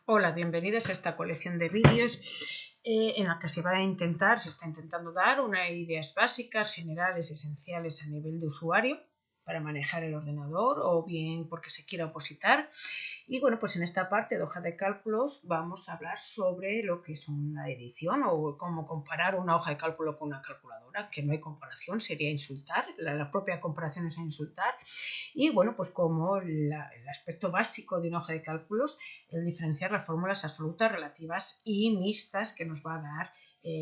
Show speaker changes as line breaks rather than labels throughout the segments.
Hola, bienvenidos a esta colección de vídeos en la que se está intentando dar unas ideas básicas, generales, esenciales a nivel de usuario para manejar el ordenador o bien porque se quiera opositar. Y bueno, pues en esta parte de hoja de cálculos vamos a hablar sobre lo que es una edición o cómo comparar una hoja de cálculo con una calculadora, que no hay comparación, sería insultar, la propia comparación es insultar. Y bueno, pues como el aspecto básico de una hoja de cálculos, el diferenciar las fórmulas absolutas, relativas y mixtas, que nos va a dar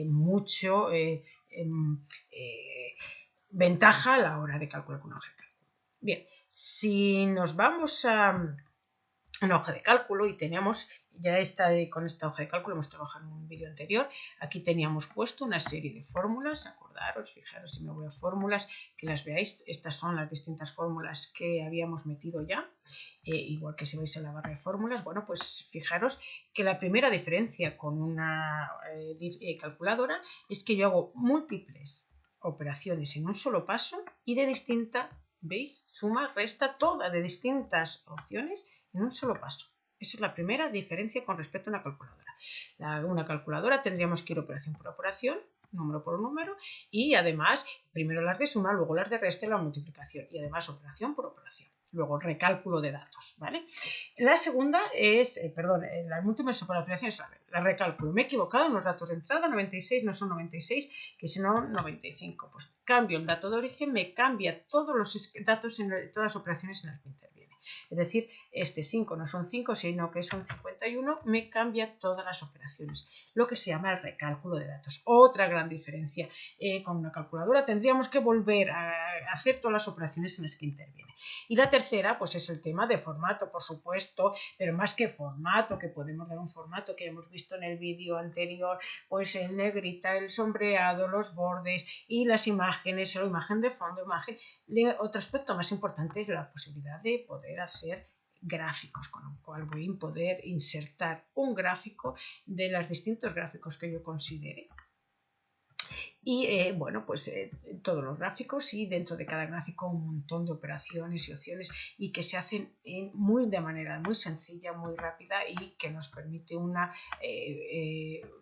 mucho ventaja a la hora de calcular con una hoja de cálculo. Bien, si nos vamos a una hoja de cálculo y teníamos, ya está con esta hoja de cálculo, hemos trabajado en un vídeo anterior, aquí teníamos puesto una serie de fórmulas, acordaros, fijaros si me voy a fórmulas, que las veáis, estas son las distintas fórmulas que habíamos metido ya, igual que si veis en la barra de fórmulas. Bueno, pues fijaros que la primera diferencia con una calculadora es que yo hago múltiples operaciones en un solo paso y de distinta, ¿veis? Suma, resta, todas de distintas opciones en un solo paso. Esa es la primera diferencia con respecto a una calculadora. Una calculadora tendríamos que ir operación por operación, número por número, y además primero las de suma, luego las de resta y la multiplicación, y además operación por operación. Luego recálculo de datos, ¿vale? La segunda es, las múltiples operaciones, la recálculo. Me he equivocado en los datos de entrada, 96 no son 96, que sino 95. Pues cambio el dato de origen, me cambia todos los datos, todas las operaciones en las que interviene. Es decir, este 5 no son 5, sino que son 51, me cambia todas las operaciones, lo que se llama el recálculo de datos. Otra gran diferencia, con una calculadora tendríamos que volver a hacer todas las operaciones en las que interviene. Y la tercera, pues es el tema de formato, por supuesto, pero más que formato, que podemos dar un formato que hemos visto en el vídeo anterior, pues el negrita, el sombreado, los bordes y las imágenes, o imagen de fondo, imagen. Otro aspecto más importante es la posibilidad de poder hacer gráficos, con lo cual voy a poder insertar un gráfico de los distintos gráficos que yo considere. Y bueno, pues todos los gráficos y dentro de cada gráfico un montón de operaciones y opciones y que se hacen de manera muy sencilla, muy rápida y que nos permite un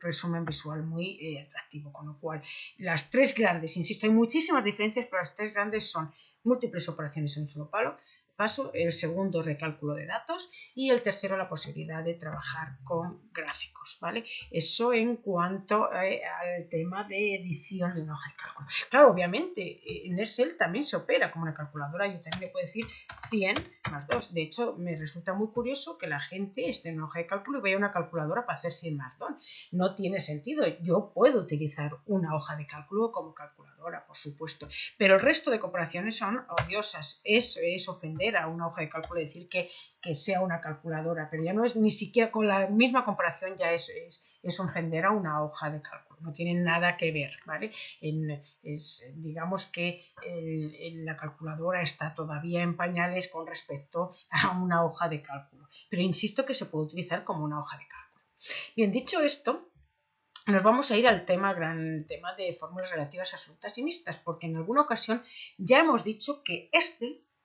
resumen visual muy atractivo. Con lo cual, las tres grandes, insisto, hay muchísimas diferencias, pero las tres grandes son múltiples operaciones en un solo paso, el segundo recálculo de datos y el tercero la posibilidad de trabajar con gráficos, ¿vale? Eso en cuanto al tema de edición de una hoja de cálculo. Claro, obviamente en Excel también se opera como una calculadora, yo también le puedo decir 100 más 2. De hecho, me resulta muy curioso que la gente esté en una hoja de cálculo y vaya a una calculadora para hacer 100 más 2. No tiene sentido. Yo puedo utilizar una hoja de cálculo como calculadora, por supuesto, pero el resto de comparaciones son odiosas. Eso es ofender a una hoja de cálculo y decir que sea una calculadora, pero ya no es ni siquiera con la misma comparación, ya es ofender a una hoja de cálculo, no tiene nada que ver, ¿vale? Digamos que la calculadora está todavía en pañales con respecto a una hoja de cálculo, pero insisto que se puede utilizar como una hoja de cálculo. Bien, dicho esto, nos vamos a ir al gran tema de fórmulas relativas absolutas y mixtas, porque en alguna ocasión ya hemos dicho que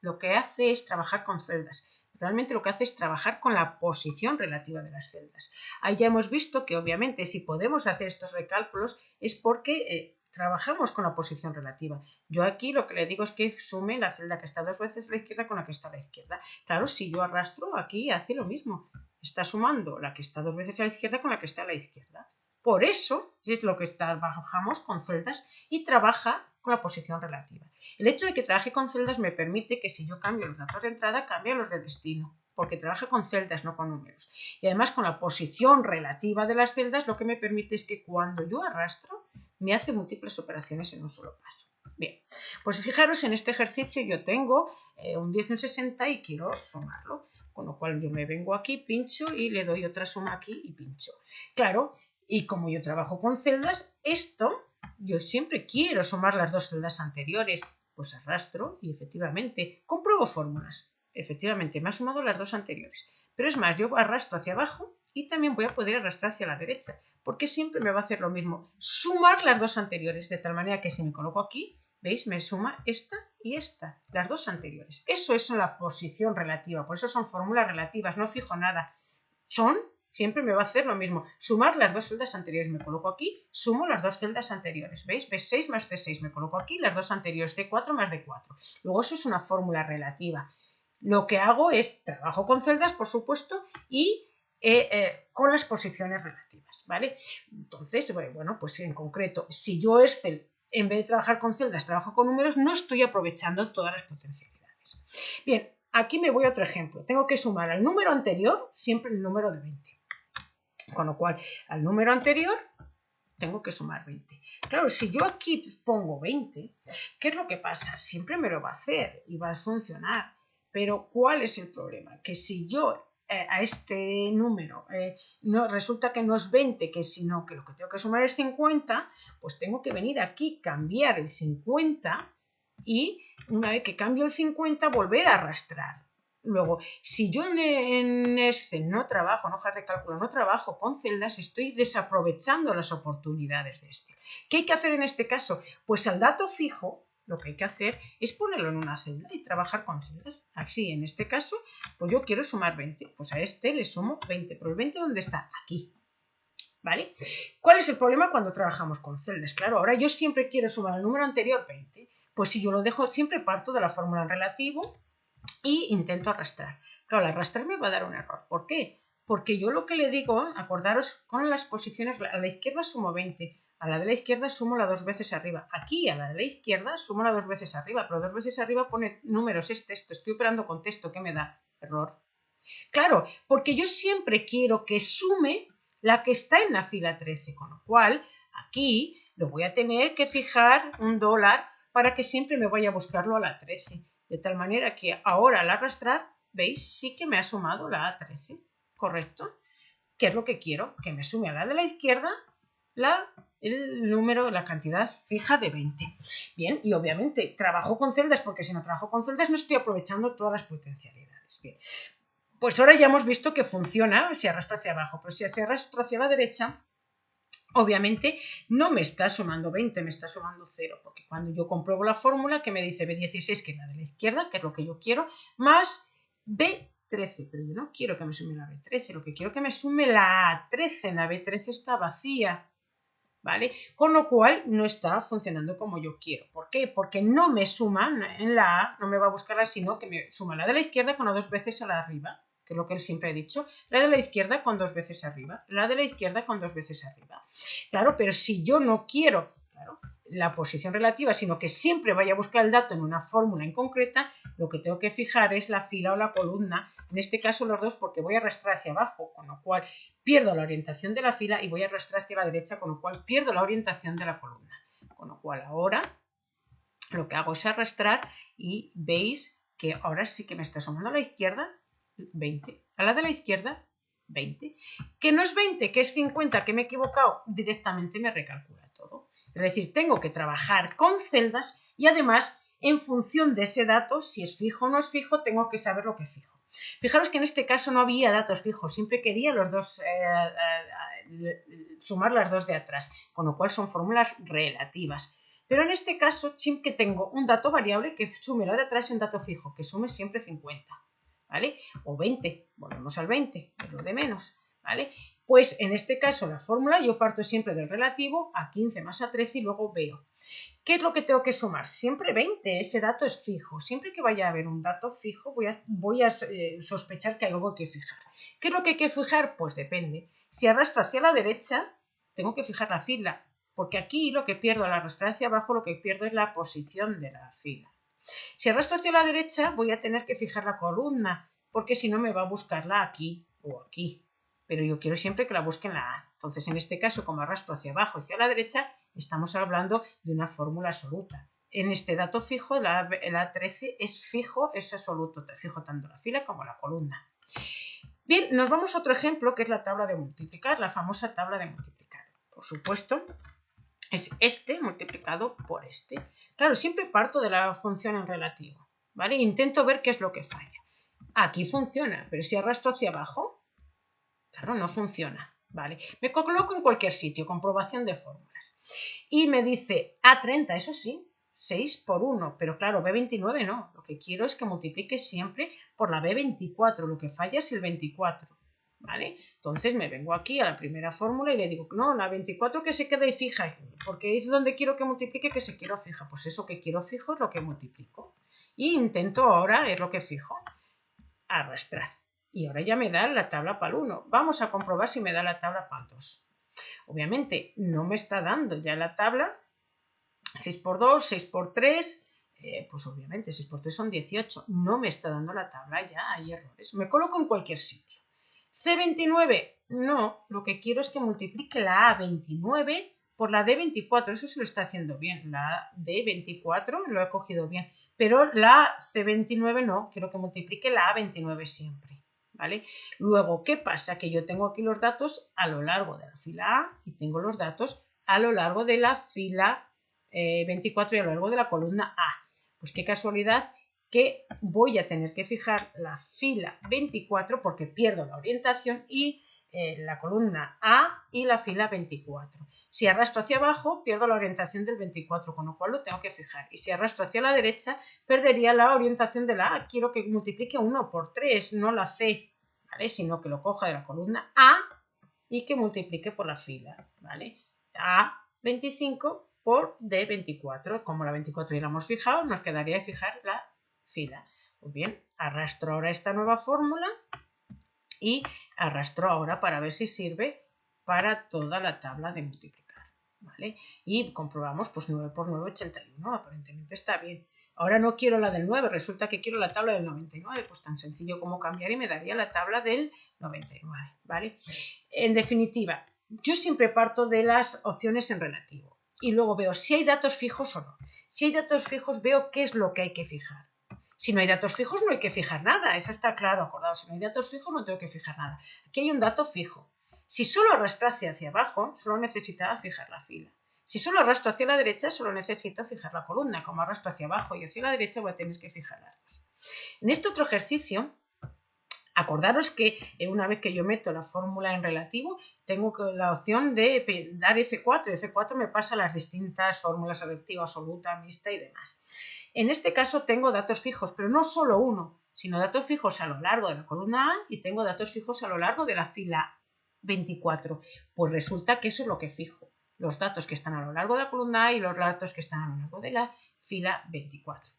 lo que hace es trabajar con celdas. Realmente lo que hace es trabajar con la posición relativa de las celdas. Ahí ya hemos visto que obviamente si podemos hacer estos recálculos es porque trabajamos con la posición relativa. Yo aquí lo que le digo es que sume la celda que está dos veces a la izquierda con la que está a la izquierda. Claro, si yo arrastro, aquí hace lo mismo. Está sumando la que está dos veces a la izquierda con la que está a la izquierda. Por eso es lo que trabajamos con celdas y trabaja con la posición relativa. El hecho de que trabaje con celdas me permite que si yo cambio los datos de entrada, cambie los de destino, porque trabaja con celdas, no con números. Y además con la posición relativa de las celdas, lo que me permite es que cuando yo arrastro, me hace múltiples operaciones en un solo paso. Bien, pues fijaros, en este ejercicio yo tengo un 10 en 60 y quiero sumarlo, con lo cual yo me vengo aquí, pincho y le doy otra suma aquí y pincho. Claro, y como yo trabajo con celdas, yo siempre quiero sumar las dos celdas anteriores, pues arrastro y efectivamente compruebo fórmulas. Efectivamente, me ha sumado las dos anteriores. Pero es más, yo arrastro hacia abajo y también voy a poder arrastrar hacia la derecha, porque siempre me va a hacer lo mismo, sumar las dos anteriores, de tal manera que si me coloco aquí, ¿veis? Me suma esta y esta, las dos anteriores. Eso es la posición relativa, por eso son fórmulas relativas, no fijo nada. Son siempre me va a hacer lo mismo. Sumar las dos celdas anteriores, me coloco aquí, sumo las dos celdas anteriores. ¿Veis? B6 más C6, me coloco aquí las dos anteriores, D4 más D4. Luego eso es una fórmula relativa. Lo que hago es, trabajo con celdas, por supuesto, y con las posiciones relativas, ¿vale? Entonces, bueno, pues en concreto, si yo Excel, en vez de trabajar con celdas, trabajo con números, no estoy aprovechando todas las potencialidades. Bien, aquí me voy a otro ejemplo. Tengo que sumar al número anterior siempre el número de 20. Con lo cual, al número anterior tengo que sumar 20. Claro, si yo aquí pongo 20, ¿qué es lo que pasa? Siempre me lo va a hacer y va a funcionar. Pero ¿cuál es el problema? Que si yo a este número no, resulta que no es 20, sino que lo que tengo que sumar es 50, pues tengo que venir aquí, cambiar el 50 y una vez que cambio el 50 volver a arrastrar. Luego, si yo en Excel no trabajo, en hojas de cálculo, no trabajo con celdas, estoy desaprovechando las oportunidades de Excel. ¿Qué hay que hacer en este caso? Pues al dato fijo, lo que hay que hacer es ponerlo en una celda y trabajar con celdas. Así, en este caso, pues yo quiero sumar 20. Pues a este le sumo 20. ¿Pero el 20 dónde está? Aquí. ¿Vale? ¿Cuál es el problema cuando trabajamos con celdas? Claro, ahora yo siempre quiero sumar al número anterior 20. Pues si yo lo dejo, siempre parto de la fórmula en relativo y intento arrastrar. Claro, al arrastrar me va a dar un error. ¿Por qué? Porque yo lo que le digo, acordaros, con las posiciones, a la izquierda sumo 20, a la de la izquierda sumo la 2 veces arriba. Aquí, a la de la izquierda, sumo la 2 veces arriba, pero 2 veces arriba pone números, es texto. Estoy operando con texto, ¿qué me da? Error. Claro, porque yo siempre quiero que sume la que está en la fila 13, con lo cual, aquí lo voy a tener que fijar un dólar para que siempre me vaya a buscarlo a la 13. De tal manera que ahora al arrastrar, ¿veis? Sí que me ha sumado la A13, ¿correcto? ¿Qué es lo que quiero? Que me sume a la de la izquierda el número, la cantidad fija de 20. Bien, y obviamente trabajo con celdas porque si no trabajo con celdas no estoy aprovechando todas las potencialidades. Bien, pues ahora ya hemos visto que funciona si arrastro hacia abajo, pero si arrastro hacia la derecha, obviamente no me está sumando 20, me está sumando 0, porque cuando yo compruebo la fórmula que me dice B16, que es la de la izquierda, que es lo que yo quiero, más B13, pero yo no quiero que me sume la B13, lo que quiero que me sume la A13, la B13 está vacía, ¿vale? Con lo cual no está funcionando como yo quiero. ¿Por qué? Porque no me suma en la A, no me va a buscar la, sino que me suma la de la izquierda con 2 veces a la de arriba, que es lo que él siempre ha dicho, la de la izquierda con 2 veces arriba, la de la izquierda con 2 veces arriba. Claro, pero si yo no quiero, claro, la posición relativa, sino que siempre vaya a buscar el dato en una fórmula en concreta, lo que tengo que fijar es la fila o la columna, en este caso los dos porque voy a arrastrar hacia abajo, con lo cual pierdo la orientación de la fila y voy a arrastrar hacia la derecha, con lo cual pierdo la orientación de la columna. Con lo cual ahora lo que hago es arrastrar y veis que ahora sí que me está sumando a la izquierda 20, a la de la izquierda 20, que no es 20, que es 50, que me he equivocado, directamente me recalcula todo. Es decir, tengo que trabajar con celdas y además en función de ese dato, si es fijo o no es fijo, tengo que saber lo que fijo. Fijaros que en este caso no había datos fijos, siempre quería los dos, sumar las dos de atrás, con lo cual son fórmulas relativas. Pero en este caso siempre tengo un dato variable que sume lo de atrás y un dato fijo, que sume siempre 50. ¿Vale? O 20, volvemos al 20, es lo de menos, ¿vale? Pues en este caso la fórmula yo parto siempre del relativo a 15 más a 13 y luego veo. ¿Qué es lo que tengo que sumar? Siempre 20, ese dato es fijo. Siempre que vaya a haber un dato fijo voy a sospechar que hay algo que fijar. ¿Qué es lo que hay que fijar? Pues depende. Si arrastro hacia la derecha, tengo que fijar la fila, porque aquí lo que pierdo al arrastrar hacia abajo, lo que pierdo es la posición de la fila. Si arrastro hacia la derecha voy a tener que fijar la columna, porque si no me va a buscarla aquí o aquí. Pero yo quiero siempre que la busque en la A. Entonces, en este caso, como arrastro hacia abajo y hacia la derecha, estamos hablando de una fórmula absoluta. En este dato fijo, la 13 es fijo, es absoluto, fijo tanto la fila como la columna. Bien, nos vamos a otro ejemplo, que es la tabla de multiplicar, la famosa tabla de multiplicar. Por supuesto, es este multiplicado por este. Claro, siempre parto de la función en relativo, ¿vale? Intento ver qué es lo que falla. Aquí funciona, pero si arrastro hacia abajo, claro, no funciona, ¿vale? Me coloco en cualquier sitio, comprobación de fórmulas. Y me dice A30, eso sí, 6 por 1, pero claro, B29 no. Lo que quiero es que multiplique siempre por la B24, lo que falla es el 24, ¿vale? Entonces me vengo aquí a la primera fórmula y le digo, no, la 24 que se quede fija, porque es donde quiero que multiplique, que se quiero fija. Pues eso que quiero fijo es lo que multiplico. Y intento ahora, es lo que fijo, arrastrar. Y ahora ya me da la tabla para el 1. Vamos a comprobar si me da la tabla para el 2. Obviamente no me está dando ya la tabla. 6 por 2, 6 por 3... pues obviamente 6 por 3 son 18. No me está dando la tabla ya, hay errores. Me coloco en cualquier sitio. C29, no, lo que quiero es que multiplique la A29 por la D24, eso se lo está haciendo bien, la D24 lo he cogido bien, pero la C29 no, quiero que multiplique la A29 siempre, ¿vale? Luego, ¿qué pasa? Que yo tengo aquí los datos a lo largo de la fila A y tengo los datos a lo largo de la fila 24 y a lo largo de la columna A. Pues qué casualidad que voy a tener que fijar la fila 24 porque pierdo la orientación y la columna A y la fila 24. Si arrastro hacia abajo, pierdo la orientación del 24, con lo cual lo tengo que fijar. Y si arrastro hacia la derecha, perdería la orientación de la A. Quiero que multiplique 1 por 3, no la C, ¿vale? Sino que lo coja de la columna A y que multiplique por la fila, ¿vale? A25 por D24. Como la 24 ya la hemos fijado, nos quedaría fijar la fila. Pues bien, arrastro ahora esta nueva fórmula y arrastro ahora para ver si sirve para toda la tabla de multiplicar, ¿vale? Y comprobamos, pues 9 por 9, 81, aparentemente está bien. Ahora no quiero la del 9, resulta que quiero la tabla del 99, pues tan sencillo como cambiar y me daría la tabla del 99, ¿vale? En definitiva, yo siempre parto de las opciones en relativo y luego veo si hay datos fijos o no. Si hay datos fijos veo qué es lo que hay que fijar. Si no hay datos fijos no hay que fijar nada, eso está claro, acordado. Si no hay datos fijos no tengo que fijar nada. Aquí hay un dato fijo. Si solo arrastrase hacia abajo, solo necesitaba fijar la fila. Si solo arrastro hacia la derecha, solo necesito fijar la columna. Como arrastro hacia abajo y hacia la derecha, voy a tener que fijar las dos. En este otro ejercicio, acordaros que una vez que yo meto la fórmula en relativo, tengo la opción de dar F4. F4 me pasa las distintas fórmulas relativa, absoluta, mixta y demás. En este caso tengo datos fijos, pero no solo uno, sino datos fijos a lo largo de la columna A y tengo datos fijos a lo largo de la fila 24. Pues resulta que eso es lo que fijo, los datos que están a lo largo de la columna A y los datos que están a lo largo de la fila 24.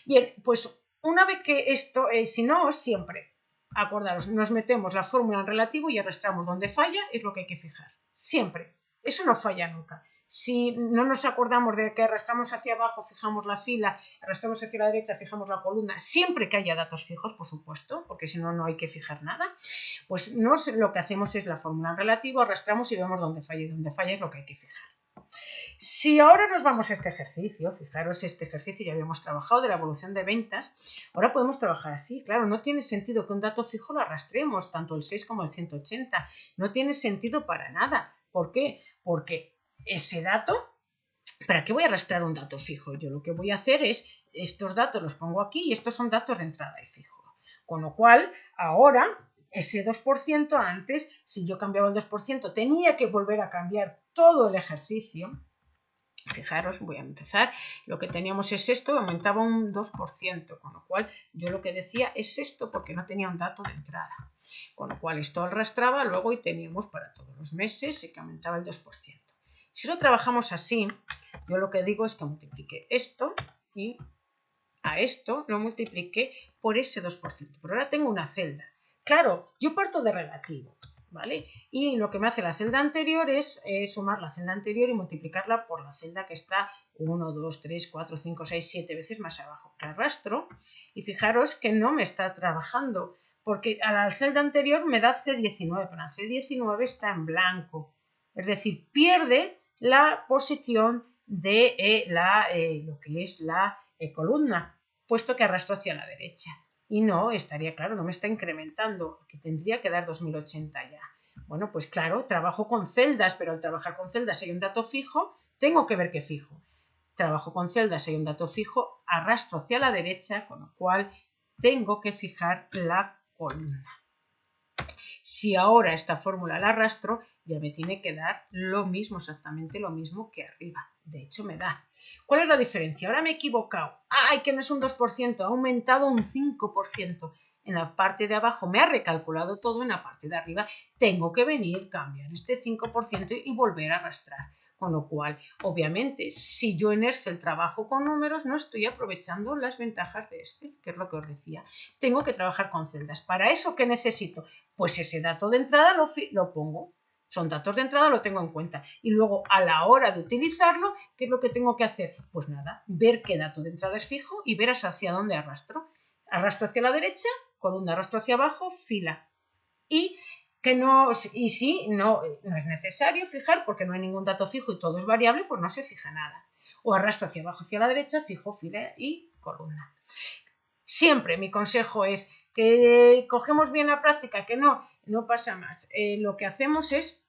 Bien, pues una vez que esto, si no, siempre, acordaros, nos metemos la fórmula en relativo y arrastramos donde falla, es lo que hay que fijar, siempre, eso no falla nunca. Si no nos acordamos de que arrastramos hacia abajo, fijamos la fila, arrastramos hacia la derecha, fijamos la columna, siempre que haya datos fijos, por supuesto, porque si no, no hay que fijar nada, pues lo que hacemos es la fórmula en relativo, arrastramos y vemos dónde falla, y donde falla es lo que hay que fijar. Si ahora nos vamos a este ejercicio, fijaros, este ejercicio ya habíamos trabajado de la evolución de ventas, ahora podemos trabajar así, claro, no tiene sentido que un dato fijo lo arrastremos, tanto el 6 como el 180, no tiene sentido para nada. ¿Por qué? Porque ese dato, ¿para qué voy a arrastrar un dato fijo? Yo lo que voy a hacer es, estos datos los pongo aquí y estos son datos de entrada y fijo. Con lo cual, ahora, ese 2% antes, si yo cambiaba el 2%, tenía que volver a cambiar todo el ejercicio. Fijaros, voy a empezar, lo que teníamos es esto, aumentaba un 2%, con lo cual yo lo que decía es esto porque no tenía un dato de entrada. Con lo cual esto arrastraba luego y teníamos para todos los meses que aumentaba el 2%. Si lo trabajamos así, yo lo que digo es que multiplique esto y a esto lo multiplique por ese 2%. Pero ahora tengo una celda. Claro, yo parto de relativo, ¿vale? Y lo que me hace la celda anterior es sumar la celda anterior y multiplicarla por la celda que está 1, 2, 3, 4, 5, 6, 7 veces más abajo. La arrastro y fijaros que no me está trabajando porque a la celda anterior me da C19, pero la C19 está en blanco. Es decir, pierde la posición de lo que es la columna, puesto que arrastro hacia la derecha. Y no, estaría claro, no me está incrementando, que tendría que dar 2080 ya. Bueno, pues claro, trabajo con celdas, pero al trabajar con celdas hay un dato fijo, tengo que ver qué fijo. Trabajo con celdas, hay un dato fijo, arrastro hacia la derecha, con lo cual tengo que fijar la columna. Si ahora esta fórmula la arrastro, ya me tiene que dar lo mismo, exactamente lo mismo que arriba. De hecho, me da. ¿Cuál es la diferencia? Ahora me he equivocado. ¡Ay, que no es un 2%! Ha aumentado un 5%. en la parte de abajo me ha recalculado todo, en la parte de arriba tengo que venir, cambiar este 5% y volver a arrastrar. Con lo cual, obviamente, si yo en Excel trabajo con números, no estoy aprovechando las ventajas de Excel, que es lo que os decía. Tengo que trabajar con celdas. ¿Para eso qué necesito? Pues ese dato de entrada lo pongo. Son datos de entrada, lo tengo en cuenta. Y luego, a la hora de utilizarlo, ¿qué es lo que tengo que hacer? Pues nada, ver qué dato de entrada es fijo y ver hacia dónde arrastro. Arrastro hacia la derecha, columna, arrastro hacia abajo, fila. Y si no es necesario fijar porque no hay ningún dato fijo y todo es variable, pues no se fija nada. O arrastro hacia abajo, hacia la derecha, fijo, fila y columna. Siempre mi consejo es que cogemos bien la práctica, que no pasa más. Lo que hacemos es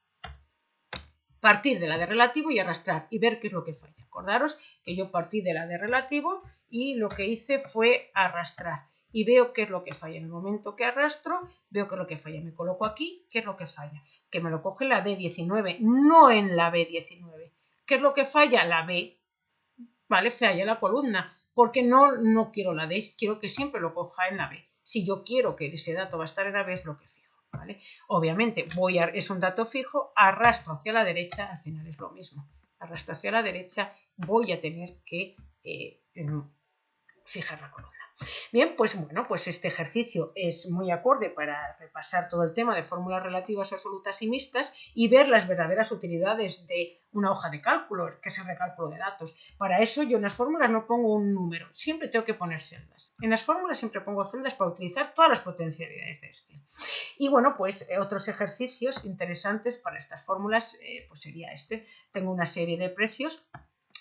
partir de la de relativo y arrastrar y ver qué es lo que falla. Acordaros que yo partí de la de relativo y lo que hice fue arrastrar. Y veo qué es lo que falla. En el momento que arrastro, veo qué es lo que falla. Me coloco aquí, qué es lo que falla. Que me lo coge la D19, no en la B19. ¿Qué es lo que falla? La B. ¿Vale? Falla la columna. Porque no quiero la D, quiero que siempre lo coja en la B. Si yo quiero que ese dato va a estar en la B, es lo que fijo. ¿Vale? Obviamente es un dato fijo, arrastro hacia la derecha, al final es lo mismo. Arrastro hacia la derecha, voy a tener que fijar la columna. Bien, pues bueno, pues este ejercicio es muy acorde para repasar todo el tema de fórmulas relativas absolutas y mixtas y ver las verdaderas utilidades de una hoja de cálculo, que es el recálculo de datos. Para eso yo en las fórmulas no pongo un número, siempre tengo que poner celdas. En las fórmulas siempre pongo celdas para utilizar todas las potencialidades de este. Y bueno, pues otros ejercicios interesantes para estas fórmulas, pues sería este. Tengo una serie de precios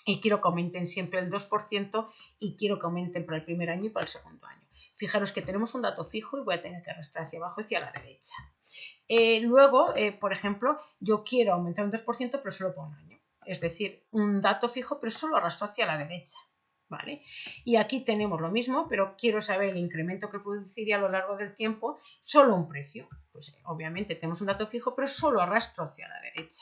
y quiero que aumenten siempre el 2% y quiero que aumenten para el primer año y para el segundo año. Fijaros que tenemos un dato fijo y voy a tener que arrastrar hacia abajo y hacia la derecha. Luego, por ejemplo, yo quiero aumentar un 2% pero solo por un año. Es decir, un dato fijo pero solo arrastro hacia la derecha. ¿Vale? Y aquí tenemos lo mismo, pero quiero saber el incremento que produciría a lo largo del tiempo, solo un precio. Pues obviamente tenemos un dato fijo pero solo arrastro hacia la derecha.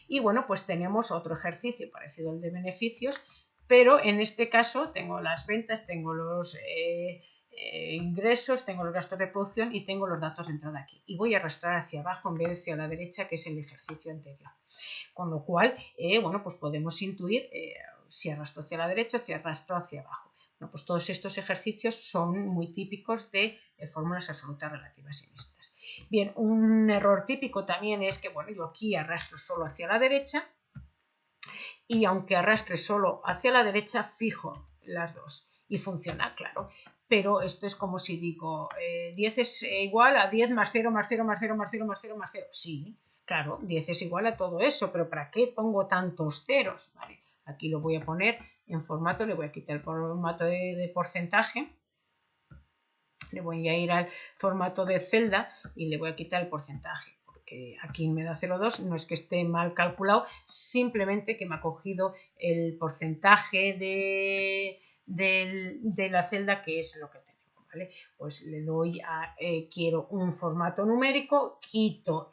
Y bueno, pues tenemos otro ejercicio parecido al de beneficios, pero en este caso tengo las ventas, tengo los ingresos, tengo los gastos de producción y tengo los datos de entrada aquí. Y voy a arrastrar hacia abajo en vez de hacia la derecha, que es el ejercicio anterior. Con lo cual, bueno, pues podemos intuir si arrastro hacia la derecha o si arrastro hacia abajo. Bueno, pues todos estos ejercicios son muy típicos de fórmulas absolutas relativas y mixtas. Bien, un error típico también es que, bueno, yo aquí arrastro solo hacia la derecha y aunque arrastre solo hacia la derecha, fijo las dos y funciona, claro. Pero esto es como si digo, 10 es igual a 10 más 0 más 0 más 0 más 0 más 0 más 0. Sí, claro, 10 es igual a todo eso, pero ¿para qué pongo tantos ceros? Vale, aquí lo voy a poner en formato, le voy a quitar el formato de porcentaje. Le voy a ir al formato de celda y le voy a quitar el porcentaje, porque aquí me da 0,2, no es que esté mal calculado, simplemente que me ha cogido el porcentaje de la celda, que es lo que tenemos, ¿vale? Pues le doy a quiero un formato numérico, quito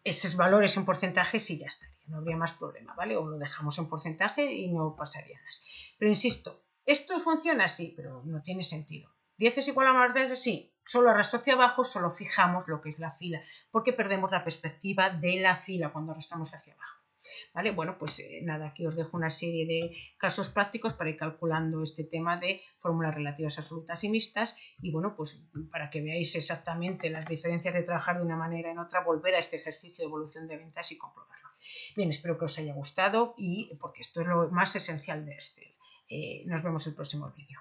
esos valores en porcentajes y ya estaría, no habría más problema, ¿vale? O lo dejamos en porcentaje y no pasaría nada. Pero insisto, esto funciona así, pero no tiene sentido. 10 es igual a más 10, sí, solo arrastro hacia abajo, solo fijamos lo que es la fila, porque perdemos la perspectiva de la fila cuando arrastramos hacia abajo. ¿Vale? Bueno, pues nada, aquí os dejo una serie de casos prácticos para ir calculando este tema de fórmulas relativas absolutas y mixtas y bueno, pues para que veáis exactamente las diferencias de trabajar de una manera en otra, volver a este ejercicio de evolución de ventas y comprobarlo. Bien, espero que os haya gustado y porque esto es lo más esencial de este. Nos vemos en el próximo vídeo.